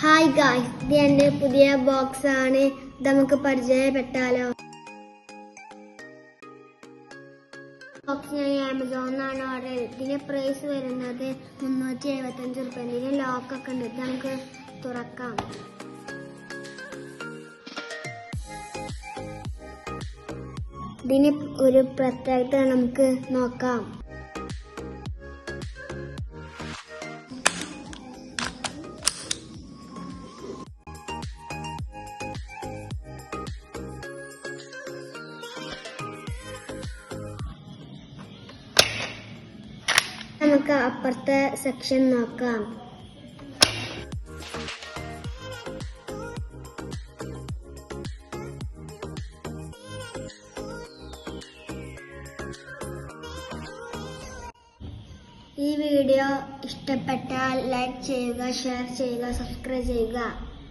Hi guys, ഇത് എൻ്റെ പുതിയ ബോക്സ് ആണ്. ഇത് നമുക്ക് പരിചയപ്പെട്ടാലോ. ബോക്സ് ഞാൻ ആമസോണിലാണ് ഓർഡർ ചെയ്തത്. ഇതിന്റെ പ്രൈസ് വരുന്നത് 375 രൂപ. ഇതിന് ലോക്കൊക്കെ ഉണ്ട്. ഇത് നമുക്ക് തുറക്കാം. ഇതിന് ഒരു പ്രത്യേകത നമുക്ക് നോക്കാം. നമുക്ക് അപ്പുറത്തെ സെക്ഷൻ നോക്കാം. ഈ വീഡിയോ ഇഷ്ടപ്പെട്ടാൽ ലൈക്ക് ചെയ്യുക, ഷെയർ ചെയ്യുക, സബ്സ്ക്രൈബ് ചെയ്യുക.